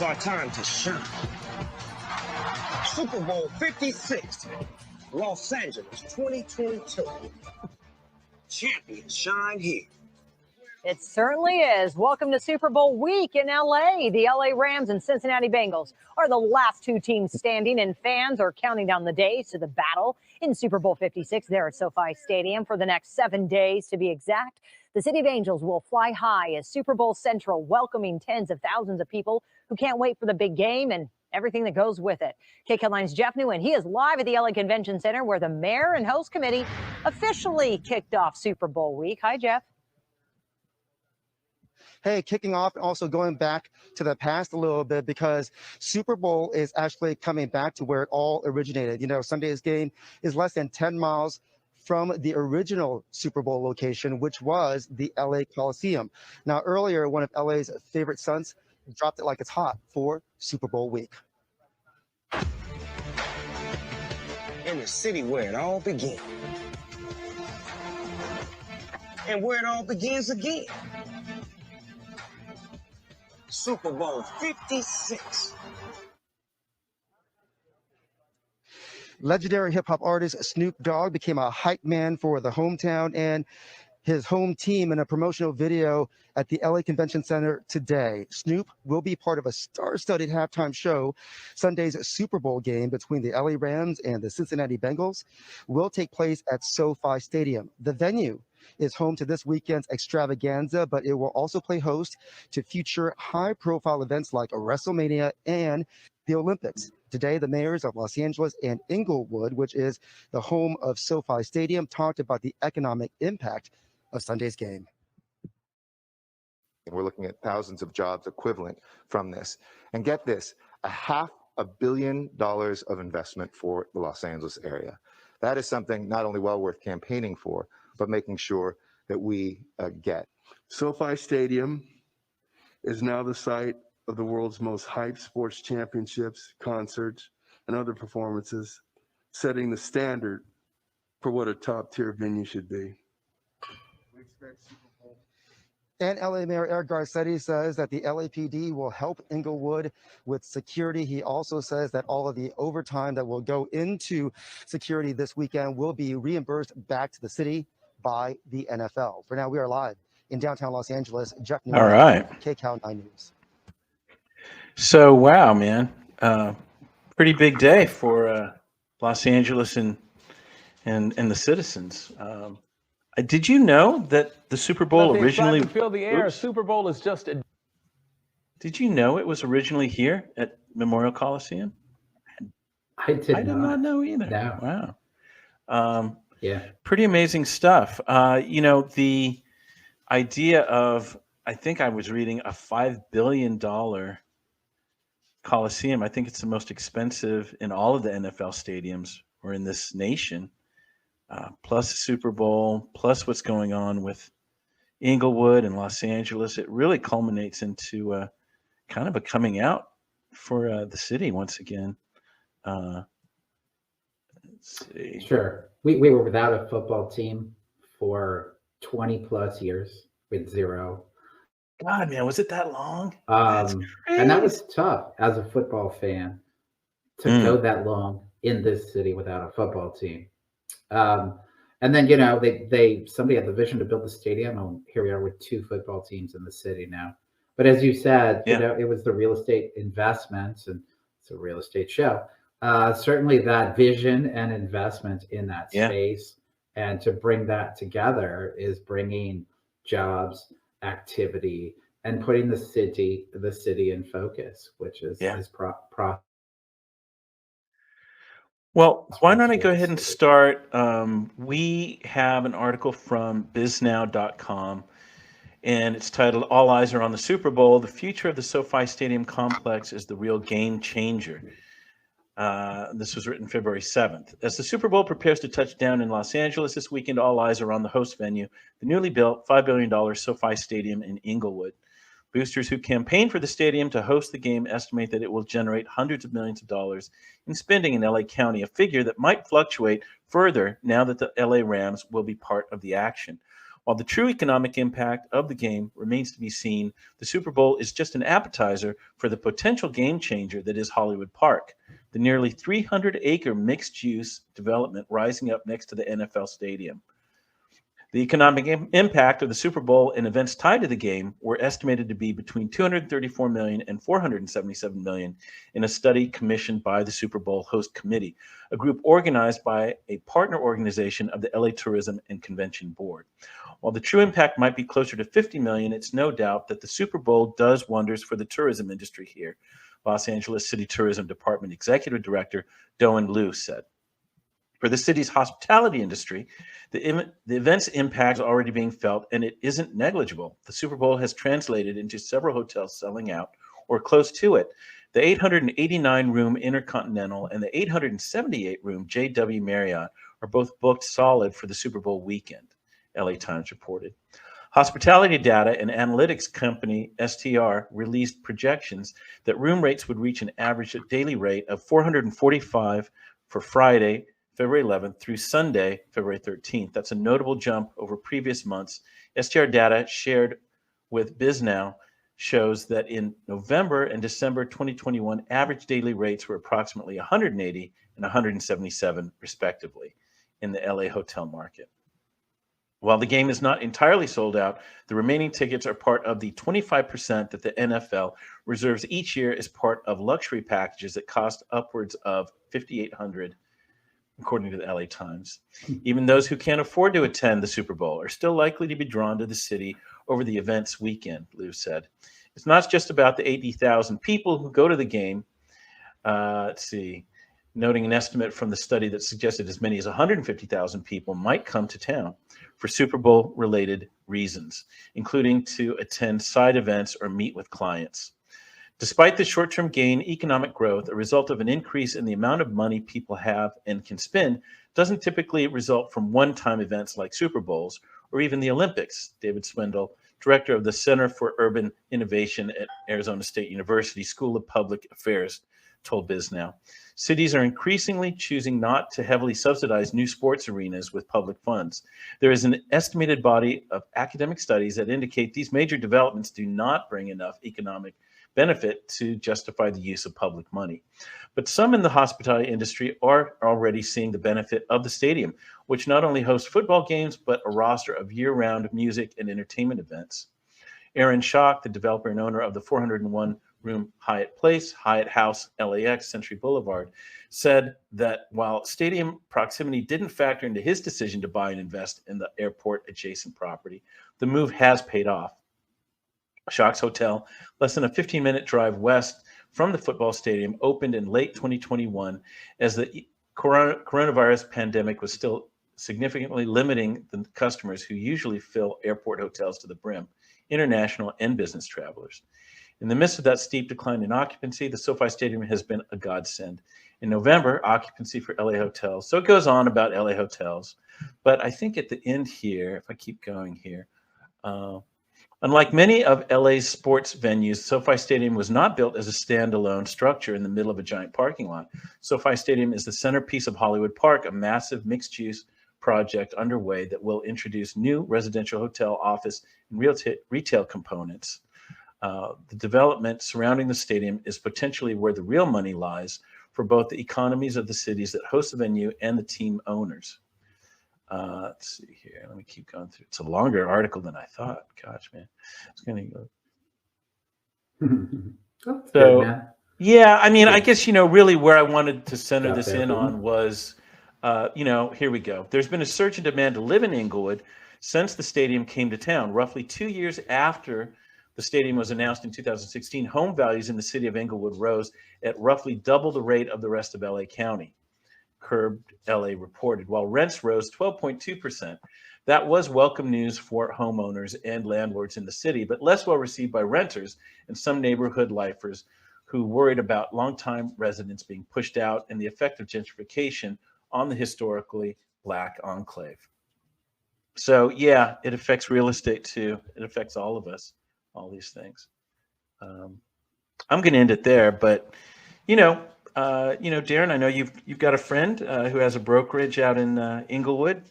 our time to shine. Super Bowl 56, Los Angeles 2022. Champions shine here. It certainly is. Welcome to Super Bowl week in LA. The LA Rams and Cincinnati Bengals are the last two teams standing, and fans are counting down the days to the battle in Super Bowl 56 there at SoFi Stadium for the next 7 days, to be exact. The City of Angels will fly high as Super Bowl Central, welcoming tens of thousands of people who can't wait for the big game and everything that goes with it. KCAL 9's Jeff Nguyen, he is live at the LA Convention Center, where the mayor and host committee officially kicked off Super Bowl week. Hi, Jeff. Hey, kicking off, also going back to the past a little bit, because Super Bowl is actually coming back to where it all originated. You know, Sunday's game is less than 10 miles from the original Super Bowl location, which was the LA Coliseum. Now, earlier, one of LA's favorite sons dropped it like it's hot for Super Bowl week. In the city where it all began. And where it all begins again. Super Bowl 56. Legendary hip-hop artist Snoop Dogg became a hype man for the hometown and his home team in a promotional video at the LA Convention Center today. Snoop will be part of a star-studded halftime show. Sunday's Super Bowl game between the LA Rams and the Cincinnati Bengals will take place at SoFi Stadium. The venue is home to this weekend's extravaganza, but it will also play host to future high-profile events like WrestleMania and the Olympics. Today, the mayors of Los Angeles and Inglewood, which is the home of SoFi Stadium, talked about the economic impact of Sunday's game. We're looking at thousands of jobs equivalent from this. And get this, $500 million of investment for the Los Angeles area. That is something not only well worth campaigning for, but making sure that we get. SoFi Stadium is now the site of the world's most hyped sports championships, concerts, and other performances, setting the standard for what a top-tier venue should be. We expect Super Bowl. And LA Mayor Eric Garcetti says that the LAPD will help Inglewood with security. He also says that all of the overtime that will go into security this weekend will be reimbursed back to the city by the NFL. For now, we are live in downtown Los Angeles. Jeff Nguyen, all right, KCAL 9 News. So, wow, man, pretty big day for Los Angeles and the citizens. Did you know that the Super Bowl originally? Feel the air. Super Bowl is just a. Did you know it was originally here at Memorial Coliseum? I did not know either. No. Wow. Yeah. Pretty amazing stuff. You know, the idea of, I think I was reading, a $5 billion Coliseum. I think it's the most expensive in all of the NFL stadiums or in this nation. Plus the Super Bowl, plus what's going on with Inglewood and Los Angeles. It really culminates into kind of a coming out for the city once again. Let's see. Sure. We were without a football team for 20 plus years with zero. God, man, was it that long? And that was tough as a football fan to go that long in this city without a football team. And then, you know, somebody had the vision to build the stadium, and here we are with two football teams in the city now. But as you said, you know, it was the real estate investments, and it's a real estate show. Certainly that vision and investment in that space, and to bring that together is bringing jobs, activity, and putting the city in focus, which is Well, why don't I go ahead and start? We have an article from biznow.com, and it's titled, "All Eyes Are on the Super Bowl. The Future of the SoFi Stadium Complex is the Real Game Changer." This was written February 7th. As the Super Bowl prepares to touch down in Los Angeles this weekend, all eyes are on the host venue, the newly built $5 billion SoFi Stadium in Inglewood. Boosters who campaign for the stadium to host the game estimate that it will generate hundreds of millions of dollars in spending in LA County, a figure that might fluctuate further now that the LA Rams will be part of the action. While the true economic impact of the game remains to be seen, the Super Bowl is just an appetizer for the potential game changer that is Hollywood Park, the nearly 300-acre mixed-use development rising up next to the NFL stadium. The economic impact of the Super Bowl and events tied to the game were estimated to be between $234 million and $477 million in a study commissioned by the Super Bowl Host Committee, a group organized by a partner organization of the LA Tourism and Convention Board. While the true impact might be closer to $50 million, it's no doubt that the Super Bowl does wonders for the tourism industry here, Los Angeles City Tourism Department Executive Director Doan Liu said. For the city's hospitality industry, the event's impact is already being felt, and it isn't negligible. The Super Bowl has translated into several hotels selling out or close to it. The 889-room Intercontinental and the 878-room JW Marriott are both booked solid for the Super Bowl weekend, LA Times reported. Hospitality data and analytics company STR released projections that room rates would reach an average daily rate of $445 for Friday, February 11th through Sunday, February 13th. That's a notable jump over previous months. STR data shared with BizNow shows that in November and December 2021, average daily rates were approximately 180 and 177 respectively in the LA hotel market. While the game is not entirely sold out, the remaining tickets are part of the 25% that the NFL reserves each year as part of luxury packages that cost upwards of $5,800, according to the LA Times. Even those who can't afford to attend the Super Bowl are still likely to be drawn to the city over the event's weekend, Liu said. It's not just about the 80,000 people who go to the game. Noting an estimate from the study that suggested as many as 150,000 people might come to town for Super Bowl-related reasons, including to attend side events or meet with clients. Despite the short-term gain, economic growth, a result of an increase in the amount of money people have and can spend, doesn't typically result from one-time events like Super Bowls or even the Olympics, David Swindle, director of the Center for Urban Innovation at Arizona State University School of Public Affairs, told BizNow. Cities are increasingly choosing not to heavily subsidize new sports arenas with public funds. There is an estimated body of academic studies that indicate these major developments do not bring enough economic benefit to justify the use of public money. But some in the hospitality industry are already seeing the benefit of the stadium, which not only hosts football games, but a roster of year-round music and entertainment events. Aaron Schock, the developer and owner of the 401-room Hyatt Place, Hyatt House, LAX, Century Boulevard, said that while stadium proximity didn't factor into his decision to buy and invest in the airport-adjacent property, the move has paid off. Schock's Hotel, less than a 15-minute drive west from the football stadium, opened in late 2021 as the coronavirus pandemic was still significantly limiting the customers who usually fill airport hotels to the brim, international and business travelers. In the midst of that steep decline in occupancy, the SoFi Stadium has been a godsend. In November, occupancy for LA hotels. So it goes on about LA hotels. But I think at the end here, if I keep going here, unlike many of LA's sports venues, SoFi Stadium was not built as a standalone structure in the middle of a giant parking lot. SoFi Stadium is the centerpiece of Hollywood Park, a massive mixed-use project underway that will introduce new residential, hotel, office, and retail components. The development surrounding the stadium is potentially where the real money lies for both the economies of the cities that host the venue and the team owners. Let's see here. Let me keep going through. It's a longer article than I thought. Gosh, man. It's going to go. So, yeah, I mean, I guess, really where I wanted to center this in on was, here we go. There's been a surge in demand to live in Inglewood since the stadium came to town. Roughly 2 years after the stadium was announced in 2016, home values in the city of Inglewood rose at roughly double the rate of the rest of LA County, Curbed LA reported, while rents rose 12.2%. That was welcome news for homeowners and landlords in the city, but less well received by renters and some neighborhood lifers who worried about longtime residents being pushed out and the effect of gentrification on the historically Black enclave. So, yeah, it affects real estate too. It affects all of us, all these things. I'm going to end it there, but, Darren, I know you've got a friend who has a brokerage out in Inglewood.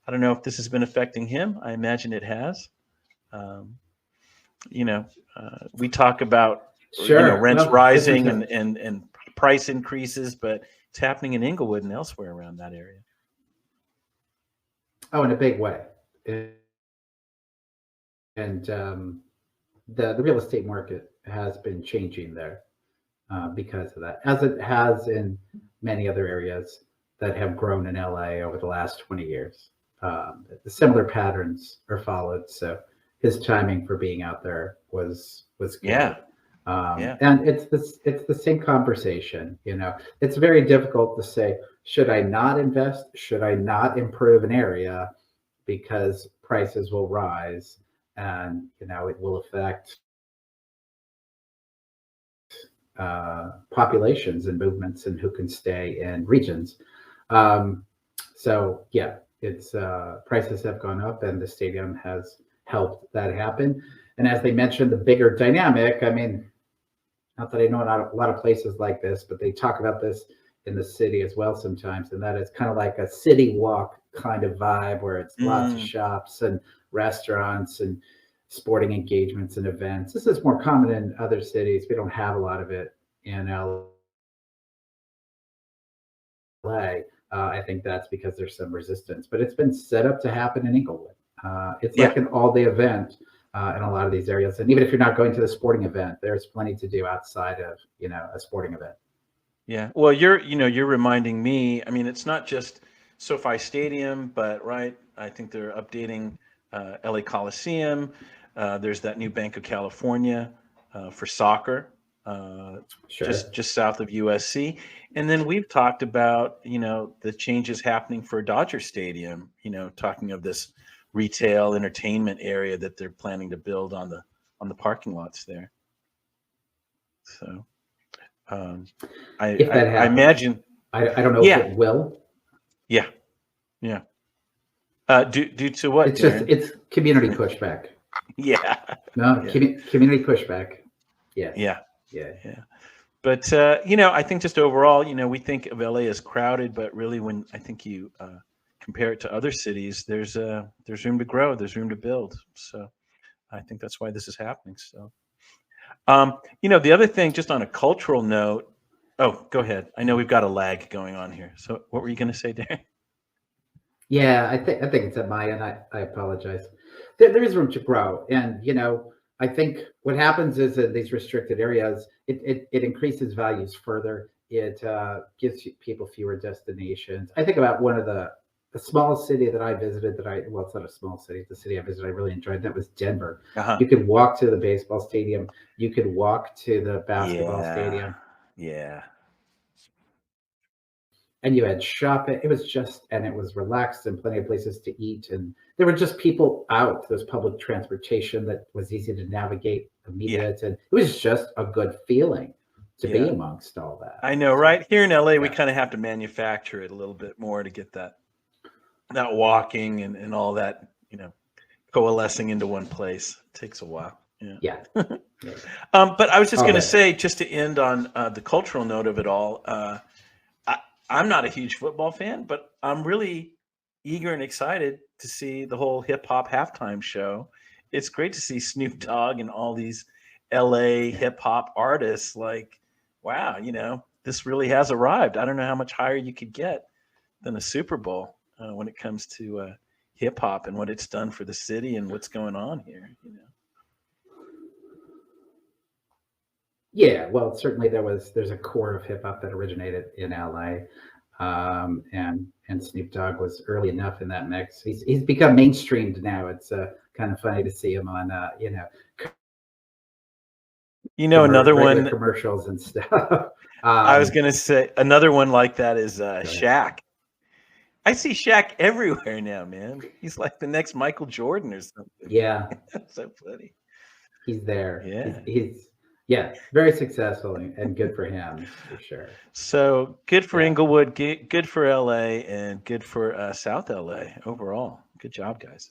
I don't know if this has been affecting him. I imagine it has. We talk about rents rising and price increases, but it's happening in Inglewood and elsewhere around that area. Oh, in a big way. And the real estate market has been changing there because of that, as it has in many other areas that have grown in LA over the last 20 years. The similar patterns are followed. So his timing for being out there was good. Yeah. And it's the same conversation. It's very difficult to say, should I not invest? Should I not improve an area because prices will rise and it will affect populations and movements and who can stay in regions. So yeah, it's prices have gone up and the stadium has helped that happen. And as they mentioned, the bigger dynamic, I mean, not that I know a lot of places like this, but they talk about this in the city as well sometimes. And that is kind of like a city walk kind of vibe where it's lots of shops and restaurants and sporting engagements and events. This is more common in other cities. We don't have a lot of it in LA. I think that's because there's some resistance, but it's been set up to happen in Inglewood. It's like an all-day event in a lot of these areas. And even if you're not going to the sporting event, there's plenty to do outside of, a sporting event. Yeah. Well, you're reminding me, I mean, it's not just SoFi Stadium, but I think they're updating LA Coliseum. There's that new Bank of California for soccer, just south of USC. And then we've talked about, the changes happening for Dodger Stadium, talking of this retail entertainment area that they're planning to build on the parking lots there. So I imagine. I don't know if it will. Yeah. Yeah. Due to what? It's community pushback. Yeah. No, community pushback. Yes. Yeah. Yeah. But I think just overall, we think of LA as crowded, but really, when I think you compare it to other cities, there's room to grow, there's room to build. So I think that's why this is happening. So, the other thing, just on a cultural note. Oh, go ahead. I know we've got a lag going on here. So what were you going to say, Darren? Yeah, I think it's at my end. I apologize. There is room to grow, and I think what happens is that these restricted areas, it increases values further. It gives people fewer destinations. I think about one of the smallest city that I visited well, it's not a small city. It's the city I visited I really enjoyed. That was Denver. You could walk to the baseball stadium. You could walk to the basketball stadium. Yeah. And you had shopping. It was relaxed and plenty of places to eat. And there were just people out. There's public transportation that was easy to navigate, immediate. And it was just a good feeling to be amongst all that. I know, right? Here in LA, we kind of have to manufacture it a little bit more to get that walking and all that, coalescing into one place. It takes a while. Yeah. But I was just going to say, just to end on the cultural note of it all, I'm not a huge football fan, but I'm really eager and excited to see the whole hip hop halftime show. It's great to see Snoop Dogg and all these LA hip hop artists. Like, wow, this really has arrived. I don't know how much higher you could get than a Super Bowl when it comes to hip hop and what it's done for the city and what's going on here. Yeah, well, certainly there's a core of hip hop that originated in LA, and Snoop Dogg was early enough in that mix. He's become mainstreamed now. It's kind of funny to see him on another one, commercials and stuff. I was gonna say another one like that is Shaq. I see Shaq everywhere now, man. He's like the next Michael Jordan or something. Yeah, that's so funny. He's there. Yeah, he's very successful and good for him, for sure. So good for Inglewood, good for LA, and good for South LA overall. Good job, guys.